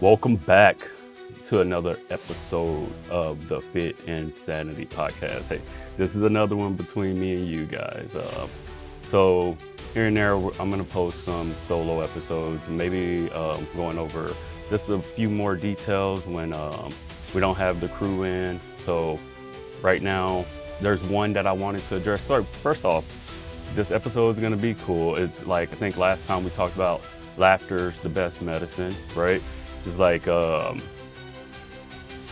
Welcome back to another episode of the Fit Sanity Podcast. Hey, this is another one between me and you guys. So here and there, I'm going to post some solo episodes, maybe going over just a few more details when we don't have the crew in. So right now, there's one that I wanted to address. So first off, this episode is going to be cool. It's like, I think last time we talked about laughter's the best medicine, right? It's like,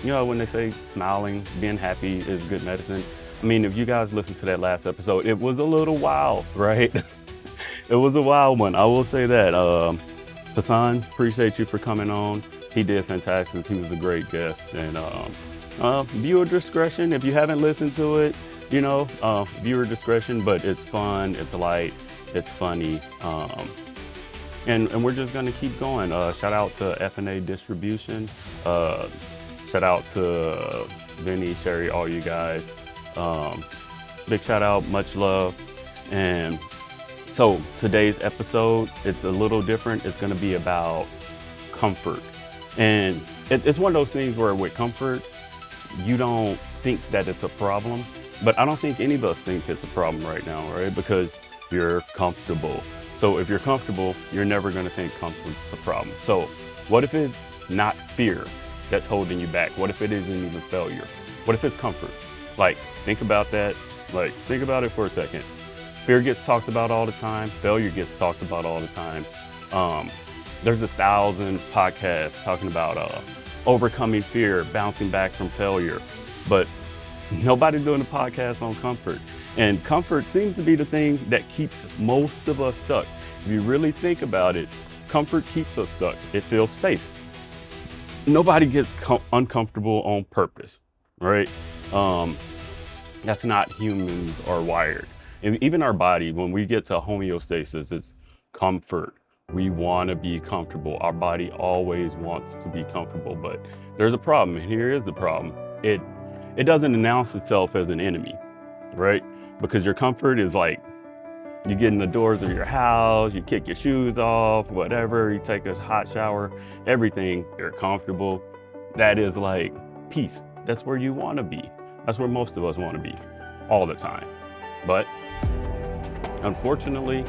when they say smiling, being happy is good medicine. I mean, if you guys listened to that last episode, it was a little wild, right? It was a wild one. I will say that. Hassan, appreciate you for coming on. He did fantastic. He was a great guest. And viewer discretion, if you haven't listened to it, viewer discretion, but it's fun, it's light, it's funny. And we're just gonna keep going. Shout out to F&A Distribution. Shout out to Vinny, Sherry, all you guys. Big shout out, much love. And so today's episode, it's a little different. It's gonna be about comfort. And it's one of those things where with comfort, you don't think that it's a problem, but I don't think any of us think it's a problem right now, right? Because you're comfortable. So if you're comfortable, you're never gonna think comfort's a problem. So what if it's not fear that's holding you back? What if it isn't even failure? What if it's comfort? Like, think about that. Like, think about it for a second. Fear gets talked about all the time. Failure gets talked about all the time. There's 1,000 podcasts talking about overcoming fear, bouncing back from failure, but nobody's doing a podcast on comfort. And comfort seems to be the thing that keeps most of us stuck. If you really think about it, comfort keeps us stuck. It feels safe. Nobody gets uncomfortable on purpose, right? That's not humans are wired. And even our body, when we get to homeostasis, it's comfort. We want to be comfortable. Our body always wants to be comfortable, but there's a problem, and here is the problem. It doesn't announce itself as an enemy, right? Because your comfort is like, you get in the doors of your house, you kick your shoes off, whatever, you take a hot shower, everything, you're comfortable. That is like peace. That's where you want to be. That's where most of us want to be all the time. But unfortunately,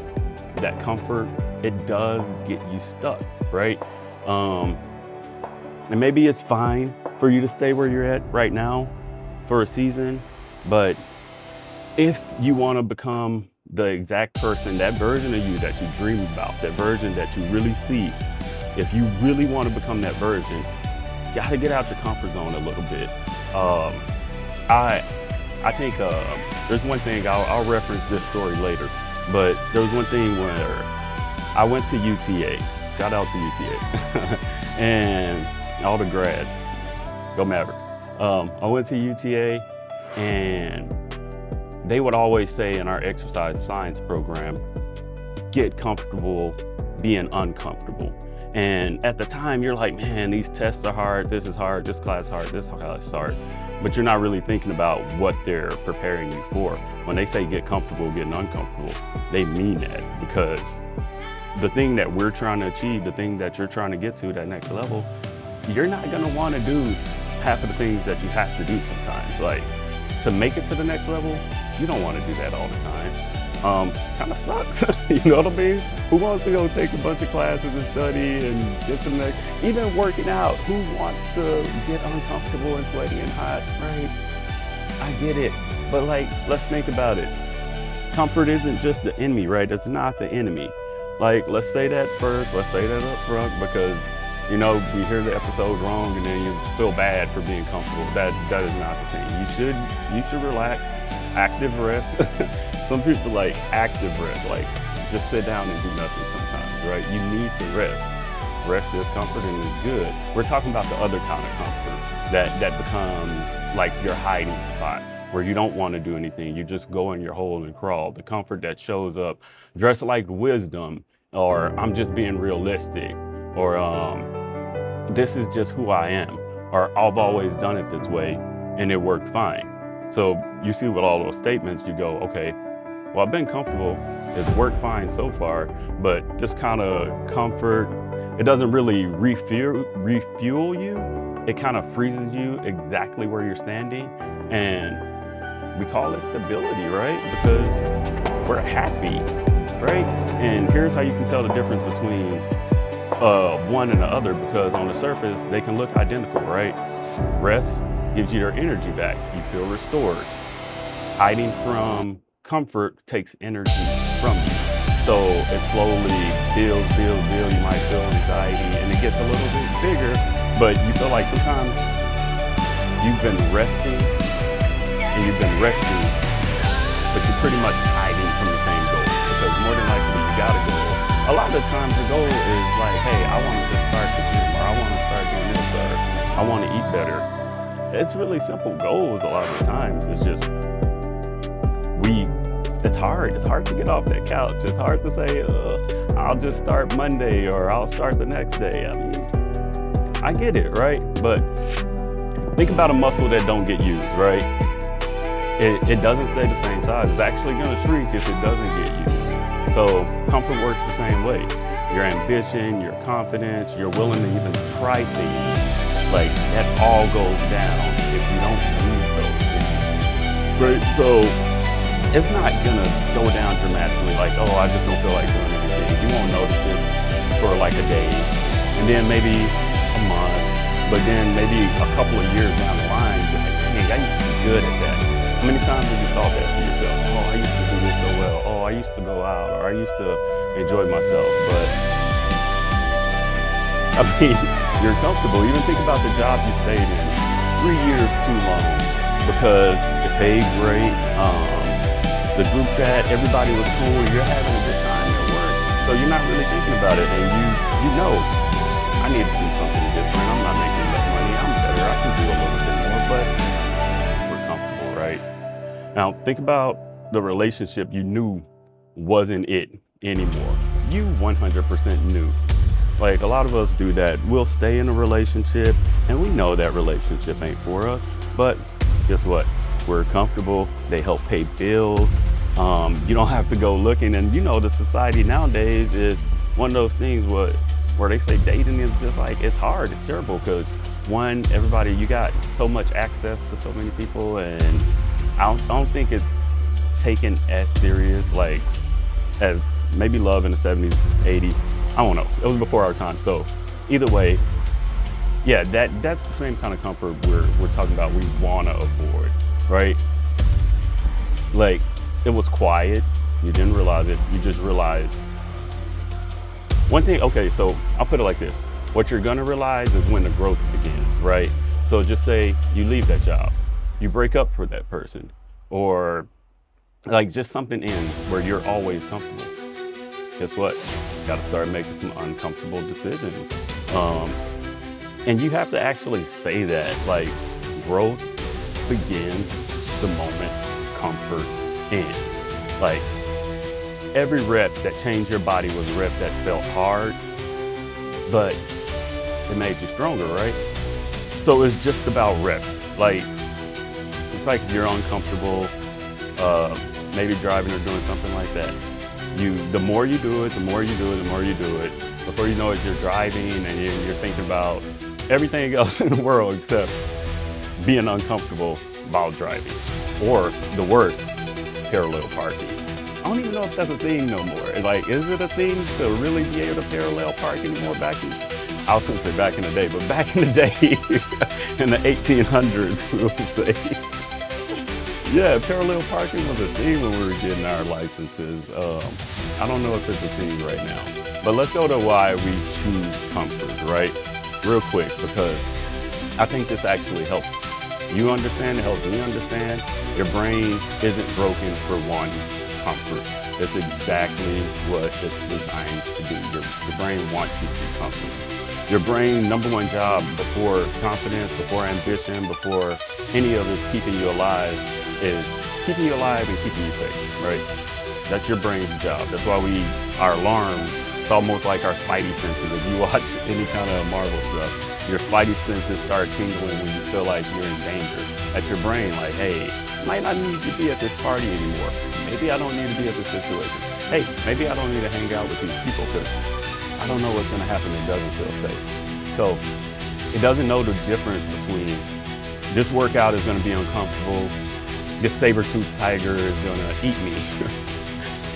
that comfort, it does get you stuck, right? And maybe it's fine for you to stay where you're at right now for a season, but if you want to become the exact person, that version of you that you dream about, that version that you really see, if you really want to become that version, you got to get out your comfort zone a little bit. I think there's one thing, I'll reference this story later, but there was one thing where I went to UTA, shout out to UTA, and all the grads, go Mavericks. I went to UTA, and they would always say in our exercise science program, get comfortable being uncomfortable. And at the time, you're like, man, these tests are hard, this is hard, this class is hard, this class is hard. But you're not really thinking about what they're preparing you for. When they say get comfortable, getting uncomfortable, they mean that, because the thing that we're trying to achieve, the thing that you're trying to get to, that next level, you're not gonna wanna do half of the things that you have to do sometimes. Like, to make it to the next level, you don't wanna do that all the time. Kinda sucks, you know what I mean? Who wants to go take a bunch of classes and study and get to the next, even working out, who wants to get uncomfortable and sweaty and hot, right? I get it, but like, let's think about it. Comfort isn't just the enemy, right? It's not the enemy. Like, let's say that first, let's say that up front, because we hear the episode wrong and then you feel bad for being comfortable. That is not the thing. You should relax, active rest. Some people like active rest, like just sit down and do nothing sometimes, right? You need to rest. Rest is comfort and is good. We're talking about the other kind of comfort that becomes like your hiding spot, where you don't want to do anything. You just go in your hole and crawl. The comfort that shows up dressed like wisdom, or I'm just being realistic, or this is just who I am, or I've always done it this way and it worked fine. So you see with all those statements, you go, okay, well, I've been comfortable, it's worked fine so far, but this kind of comfort it doesn't really refuel you. It kind of freezes you exactly where you're standing. And we call it stability, right? Because we're happy, right? And here's how you can tell the difference between one and the other, because on the surface, they can look identical, right? Rest gives you your energy back. You feel restored. Hiding from comfort takes energy from you. So it slowly builds. You might feel anxiety and it gets a little bit bigger, but you feel like sometimes you've been resting and you've been resting, but you're pretty much hiding from the same goal, because more than likely you got a goal. A lot of the times the goal is like, hey, I want to start the gym, or I want to start doing this, or I want to eat better. It's really simple goals a lot of the times. It's just, it's hard. It's hard to get off that couch. It's hard to say, I'll just start Monday or I'll start the next day. I mean, I get it, right? But think about a muscle that don't get used, right? It doesn't stay the same size. It's actually going to shrink if it doesn't get used. So comfort works the same way. Your ambition, your confidence, you're willing to even try things, like that all goes down if you don't use those things, right? So it's not gonna go down dramatically, like, oh, I just don't feel like doing anything. You won't notice it for like a day, and then maybe a month, but then maybe a couple of years down the line, you're like, hey, I used to be good at that. How many times have you thought that to yourself? Oh, I used to do this so well. Oh, I used to go out, or I used to enjoy myself. But I mean, you're comfortable. Even think about the job you stayed in 3 years too long, because it paid great. The group chat, everybody was cool, you're having a good time at work. So you're not really thinking about it, and you know, I need to do something different. I'm not making enough money, I'm better, I can do a little bit more, but we're comfortable, right? Now, think about the relationship you knew wasn't it anymore. You 100% knew. Like, a lot of us do that. We'll stay in a relationship, and we know that relationship ain't for us, but guess what? We're comfortable, they help pay bills. You don't have to go looking, and you know the society nowadays is one of those things where they say dating is just like, it's hard, it's terrible, because one, everybody, you got so much access to so many people, and I don't think it's taken as serious like as maybe love in the 70s, 80s. I don't know, it was before our time. So either way, yeah, that's the same kind of comfort we're talking about we wanna avoid, right? Like, it was quiet, you didn't realize it, you just realized one thing. Okay, so I'll put it like this. What you're gonna realize is when the growth begins, right? So just say you leave that job, you break up for that person, or like just something ends where you're always comfortable. Guess what? You gotta start making some uncomfortable decisions. And you have to actually say that, like, growth begins the moment comfort ends. Like, every rep that changed your body was a rep that felt hard, but it made you stronger, right? So it's just about reps. Like, it's like if you're uncomfortable, maybe driving or doing something like that. The more you do it, before you know it, you're driving and you're thinking about everything else in the world except being uncomfortable while driving. Or the worst, parallel parking. I don't even know if that's a thing no more. Like, is it a thing to really be able to parallel park anymore? I was gonna say back in the day, but back in the day, in the 1800s, we would say, yeah, parallel parking was a thing when we were getting our licenses. I don't know if it's a thing right now, but let's go to why we choose comfort, right? Real quick, because I think this actually helps you understand, it helps me understand. Your brain isn't broken for one comfort. It's exactly what it's designed to do. Your brain wants you to be comfortable. Your brain, number one job before confidence, before ambition, before any of it keeping you alive, is keeping you alive and keeping you safe, right? That's your brain's job. That's why our alarms, it's almost like our spidey senses. If you watch any kind of Marvel stuff, your spidey senses start tingling when you feel like you're in danger. That's your brain like, hey, I might not need to be at this party anymore. Maybe I don't need to be at this situation. Hey, maybe I don't need to hang out with these people because I don't know what's gonna happen. It doesn't feel safe. So it doesn't know the difference between this workout is gonna be uncomfortable, this saber-toothed tiger is gonna eat me.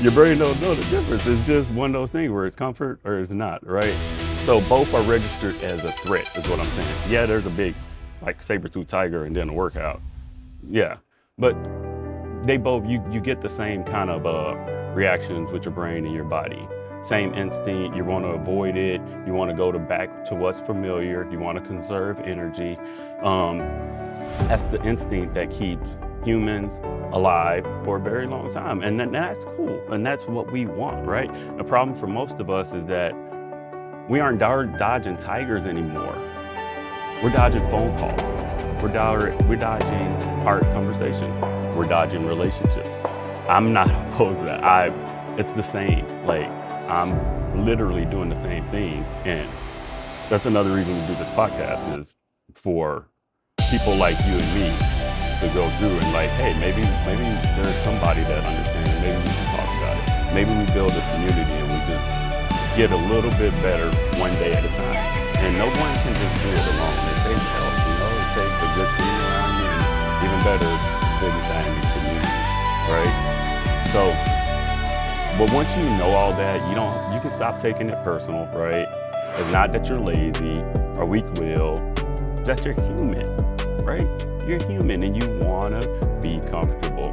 Your brain don't know the difference. It's just one of those things where it's comfort or it's not, right? So both are registered as a threat is what I'm saying. Yeah, there's a big like saber-toothed tiger and then a workout. Yeah, but they both, you get the same kind of reactions with your brain and your body. Same instinct, you want to avoid it, you want to go back to what's familiar, you want to conserve energy. That's the instinct that keeps humans alive for a very long time, and that's cool, and that's what we want, right? The problem for most of us is that we aren't dodging tigers anymore. We're dodging phone calls. We're dodging hard conversation. We're dodging relationships. I'm not opposed to that. It's the same. Like, I'm literally doing the same thing. And that's another reason we do this podcast, is for people like you and me to go through and like, hey, maybe there's somebody that understands. Maybe we can talk about it. Maybe we build a community and we just get a little bit better one day at a time. And no one can just do it alone. It takes help, it takes a good team around you, and even better, Fit Sanity community, right? So, but once you know all that, you can stop taking it personal, right? It's not that you're lazy or weak-willed, that you're human, right? You're human and you wanna be comfortable.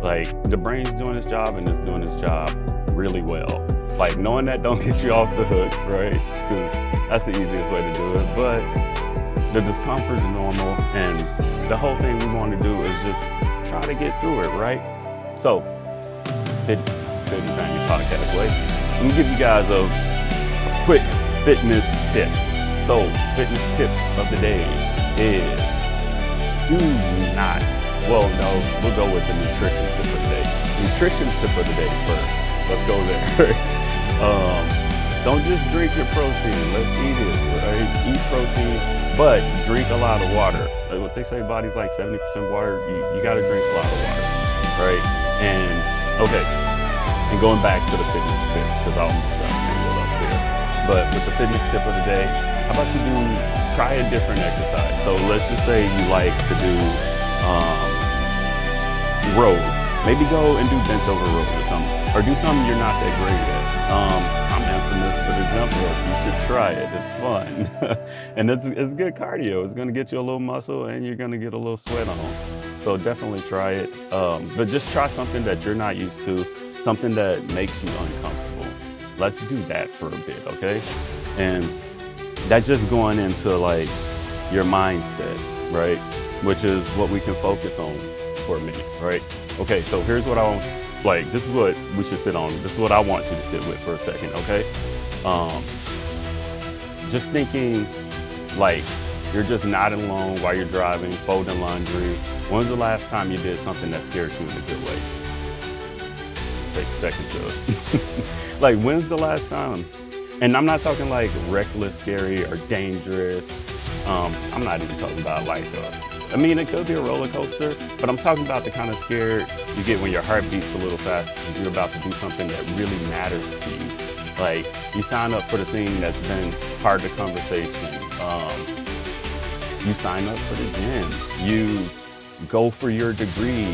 Like, the brain's doing its job and it's doing its job really well. Like, knowing that don't get you off the hook, right? Because that's the easiest way to do it. But the discomfort is normal, and the whole thing we want to do is just try to get through it, right? So, Fit Sanity Podcast, right? Let me give you guys a quick fitness tip. So, fitness tip of the day is we'll go with the nutrition tip of the day. Nutrition tip of the day first. Let's go there. Don't just drink your protein. Let's eat it, right? Eat protein, but drink a lot of water. Like what they say, body's like 70% water. You got to drink a lot of water, right? And going back to the fitness tip, because I almost got tangled up there. But with the fitness tip of the day, how about you try a different exercise? So let's just say you like to do rows. Maybe go and do bent over rows or something. Or do something you're not that great at. I'm infamous for the jump rope. You should try it. It's fun. And it's good cardio. It's gonna get you a little muscle and you're gonna get a little sweat on. So definitely try it. But just try something that you're not used to, something that makes you uncomfortable. Let's do that for a bit, okay? And that's just going into like your mindset, right? Which is what we can focus on for a minute, right? Okay, so here's what this is what we should sit on. This is what I want you to sit with for a second, okay? Just thinking like you're just nodding along while you're driving, folding laundry. When's the last time you did something that scared you in a good way? Take a second to like, when's the last time? And I'm not talking like reckless, scary, or dangerous. I'm not even talking about like it could be a roller coaster, but I'm talking about the kind of scared you get when your heart beats a little fast because you're about to do something that really matters to you. Like, you sign up for the thing that's been part of the conversation. You sign up for the gym. You go for your degree.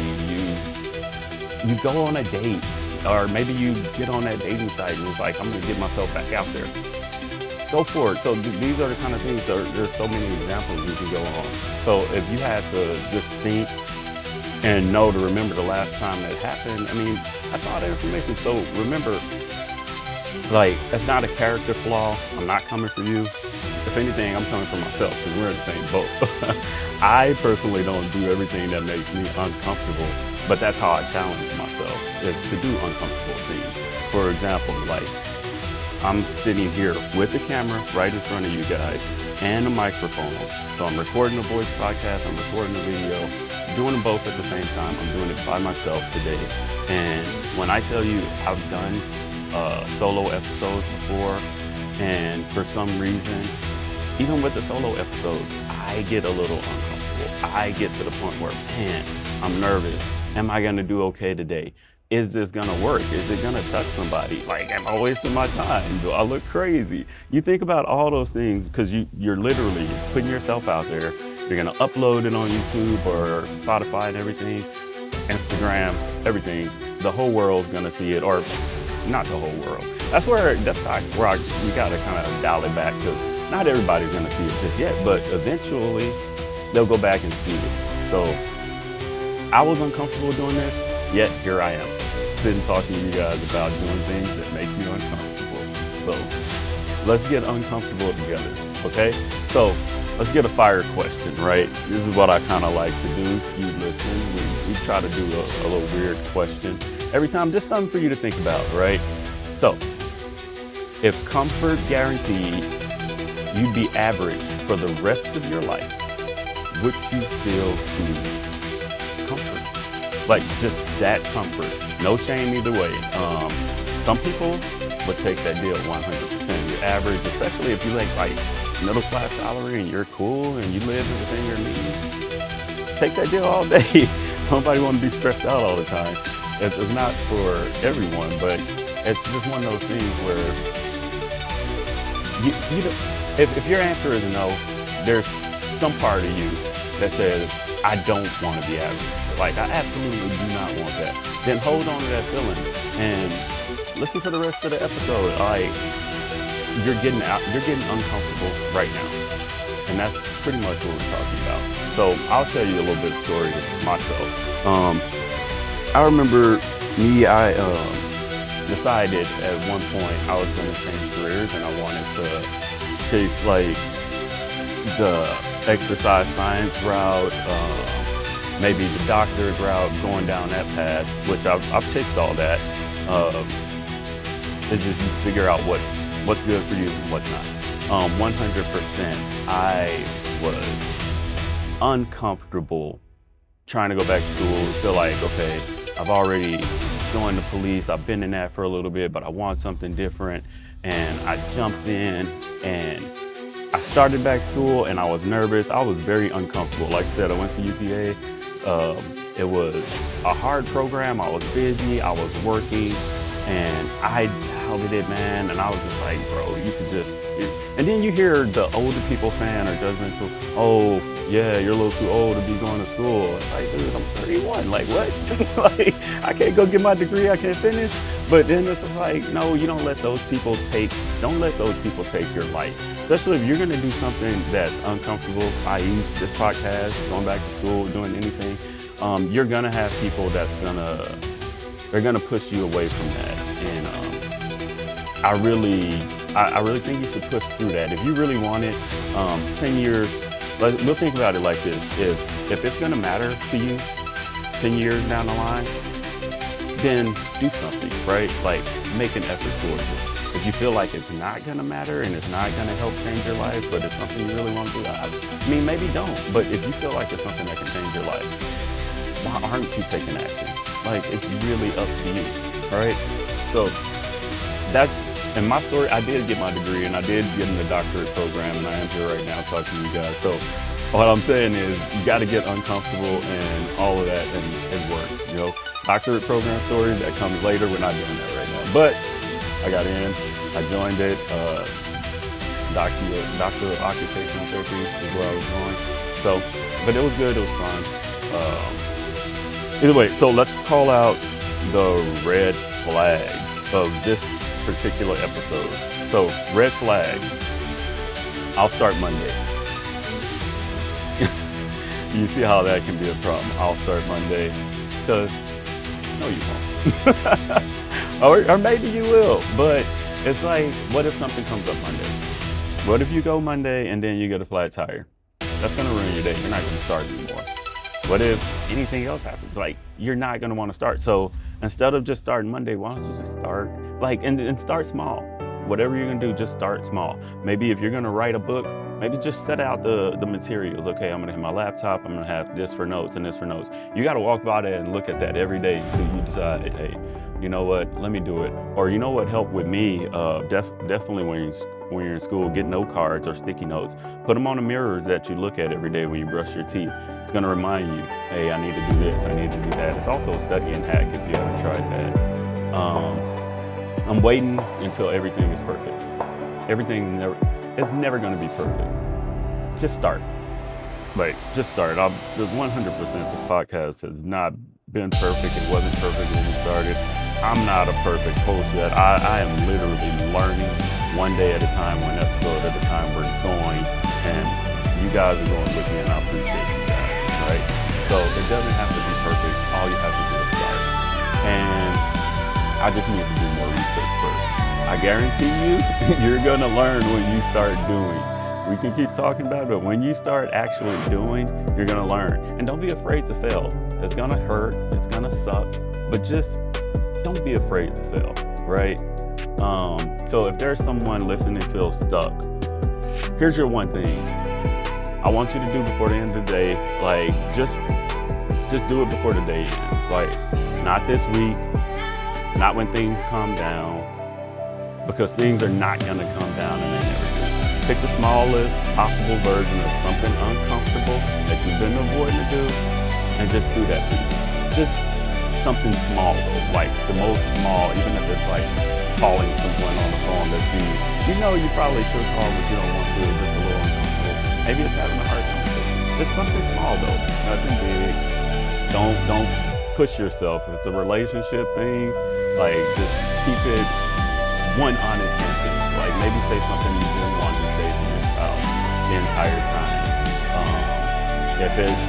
You go on a date. Or maybe you get on that dating site and it's like, I'm gonna get myself back out there. Go for it. So these are the kind of things, there's so many examples you can go on. So if you had to just think and know to remember the last time that happened, that's all the information. So remember, like, that's not a character flaw. I'm not coming for you. If anything, I'm coming for myself because we're in the same boat. I personally don't do everything that makes me uncomfortable, but that's how I challenge myself, is to do uncomfortable things. For example, like, I'm sitting here with the camera right in front of you guys and a microphone. So I'm recording a voice podcast, I'm recording a video, doing them both at the same time. I'm doing it by myself today. And when I tell you I've done solo episodes before, and for some reason, even with the solo episodes, I get a little uncomfortable. I get to the point where, man, I'm nervous. Am I gonna do okay today? is this gonna work? Is it gonna touch somebody? Like, am I wasting my time? Do I look crazy? You think about all those things because you're literally putting yourself out there. You're gonna upload it on YouTube or Spotify and everything, Instagram, everything. The whole world's gonna see it, or not the whole world. That's where we gotta kind of dial it back, because not everybody's gonna see it just yet, but eventually they'll go back and see it. So I was uncomfortable doing this, yet here I am, sitting talking to you guys about doing things that make you uncomfortable. So let's get uncomfortable together, okay? So let's get a fire question, right? This is what I kind of like to do. You listen, we try to do a little weird question every time, just something for you to think about, right? So if comfort guaranteed, you'd be average for the rest of your life, would you still choose comfort? Like, just that comfort, no shame either way. Some people would take that deal 100%. You're average, especially if you like middle class salary and you're cool and you live within your means. Take that deal all day. Nobody want to be stressed out all the time. It's not for everyone, but it's just one of those things where if your answer is no, there's some part of you that says, I don't want to be average. Like, I absolutely do not want that. Then hold on to that feeling and listen to the rest of the episode. Like, you're getting uncomfortable right now. And that's pretty much what we're talking about. So I'll tell you a little bit of story of myself. I remember I decided at one point I was going to change careers, and I wanted to take like the exercise science route, maybe the doctorate route, going down that path, which I've ticked all that. It's just you figure out what's good for you and what's not. 100%, I was uncomfortable trying to go back to school. Feel like, okay, I've already joined the police. I've been in that for a little bit, but I want something different. And I jumped in and I started back school, and I was nervous. I was very uncomfortable. Like I said, I went to UTA. It was a hard program. I was busy. I was working, and I doubted it, man. And I was just like, bro, you could just. And then you hear the older people saying, or judgmental, oh, yeah, you're a little too old to be going to school. It's like, dude, I'm 31. Like, what? Like, I can't go get my degree. I can't finish. But then it's like, no, you don't let those people take your life. Especially if you're going to do something that's uncomfortable, i.e. this podcast, going back to school, doing anything, you're going to have people they're going to push you away from that. And I really think you should push through that. If you really want it, 10 years, we'll think about it like this. If it's going to matter to you 10 years down the line, then do something, right? Like, make an effort towards it. If you feel like it's not going to matter and it's not going to help change your life, but it's something you really want to do, I mean, maybe don't. But if you feel like it's something that can change your life, why aren't you taking action? Like, it's really up to you, all right? So in my story, I did get my degree, and I did get in the doctorate program, and I am here right now talking to you guys. So what I'm saying is, you got to get uncomfortable and all of that and work, you know? Doctorate program story, that comes later. We're not doing that right now. But I got in, I joined it. Doctor of Occupational Therapy is where I was going. So, but it was good, it was fun. Either way, so let's call out the red flag of this particular episode. So, red flag, I'll start Monday. You see how that can be a problem. I'll start Monday, because no, you won't. or maybe you will, but it's like, what if something comes up Monday? What if you go Monday and then you get a flat tire? That's gonna ruin your day. You're not gonna start anymore. What if anything else happens? Like, you're not gonna wanna start. So instead of just starting Monday, why don't you just start? Like, and start small. Whatever you're gonna do, just start small. Maybe if you're gonna write a book, maybe just set out the materials. Okay, I'm gonna have my laptop, I'm gonna have this for notes and this for notes. You gotta walk by that and look at that every day until you decide, hey, you know what, let me do it. Or you know what helped with me, definitely when when you're in school, get note cards or sticky notes. Put them on the mirrors that you look at every day when you brush your teeth. It's going to remind you, hey, I need to do this, I need to do that. It's also a studying hack if you haven't tried that. I'm waiting until everything is perfect. It's never going to be perfect. Just start. Just start. 100% the podcast has not been perfect. It wasn't perfect when we started. I'm not a perfect host yet. I am literally learning one day at a time, one episode at a time. We're going, and you guys are going with me, and I appreciate you guys, right? So it doesn't have to be perfect. All you have to do is start. And I just need to do more research first. I guarantee you, you're going to learn when you start doing. We can keep talking about it, but when you start actually doing, you're going to learn. And don't be afraid to fail. It's going to hurt. It's going to suck. But just don't be afraid to fail, right? So if there's someone listening who feels stuck, here's your one thing. I want you to do before the end of the day, just do it before the day ends. Not this week, not when things calm down, because things are not going to come down and they never do. Pick the smallest possible version of something uncomfortable that you've been avoiding to do, and just do that piece. Just something small though, the most small, even if it's calling someone on the phone that you know you probably should call, but you don't want to, just a little uncomfortable. Maybe it's having a hard conversation. Just something small though, nothing big. Don't push yourself. If it's a relationship thing, just keep it one honest sentence. Maybe say something you didn't want to say to your spouse the entire time. If it's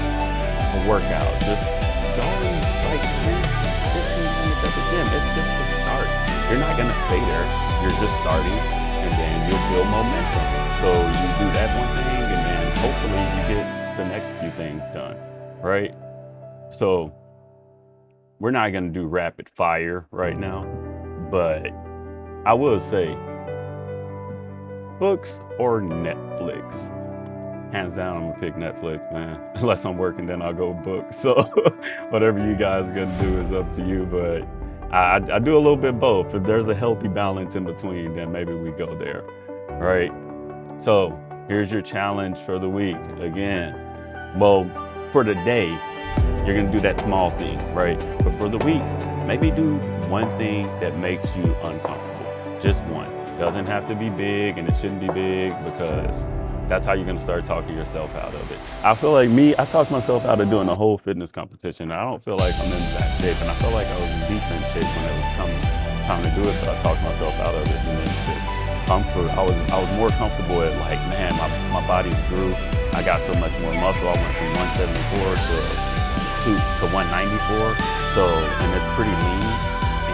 a workout, just go 15 minutes at the gym. It's just a start. You're not going to stay there. You're just starting, and then you'll build momentum. So you do that one thing, and then hopefully you get the next few things done, right? So we're not going to do rapid fire right now, but I will say, books or Netflix? Hands down, I'm gonna pick Netflix, man. Unless I'm working, then I'll go books. So whatever you guys are gonna do is up to you, but I do a little bit both. If there's a healthy balance in between, then maybe we go there, right? So here's your challenge for the week. Again, well, for the day, you're gonna do that small thing, right? But for the week, maybe do one thing that makes you uncomfortable, just one. Doesn't have to be big, and it shouldn't be big, because that's how you're gonna start talking yourself out of it. I feel like I talked myself out of doing a whole fitness competition. I don't feel like I'm in that shape, and I felt like I was in decent shape when it was time to do it, so I talked myself out of it. And then just comfort, I was more comfortable at man, my body grew. I got so much more muscle. I went from 174 to 194, and it's pretty lean,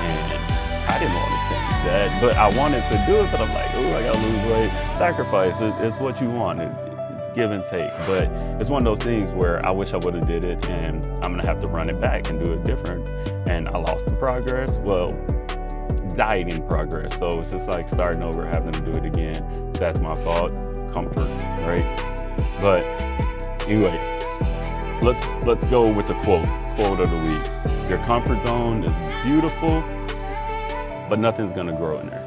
and I didn't want to change that, but I wanted to do it, but I'm like, I gotta lose weight. Sacrifice, it's what you want. It's give and take, but it's one of those things where I wish I would have did it, and I'm gonna have to run it back and do it different. And I lost the progress. Well, dieting progress. So it's just starting over, having to do it again. That's my fault. Comfort, right? But anyway, let's go with the quote of the week. Your comfort zone is beautiful, but nothing's gonna grow in there.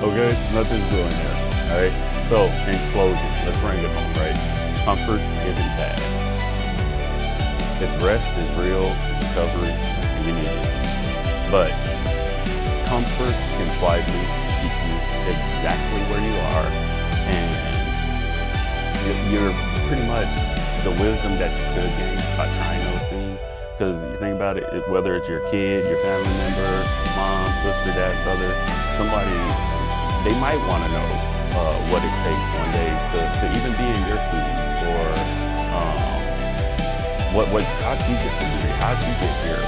Okay? Nothing's growing there. All right? So, in closing, let's bring it home, right? Comfort isn't bad. Its rest is real, it's recovery, and you need it. But comfort can quietly keep you exactly where you are, and you're pretty much the wisdom that you could gain by trying those things. Because you think about it, whether it's your kid, your family member, mom, sister, dad, brother, somebody, they might want to know what it takes one day to even be in your team, or how did you get to here? How did you get here?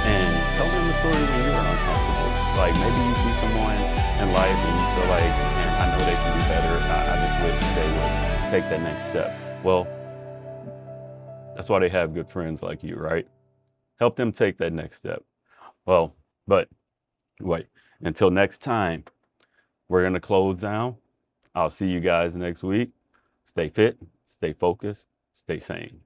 And tell them the story when you were uncomfortable. Maybe you see someone in life and you feel like, man, I know they can do better. I just wish they would take that next step. Well, that's why they have good friends like you, right? Help them take that next step. Well, but wait, until next time, we're going to close down. I'll see you guys next week. Stay fit, stay focused, stay sane.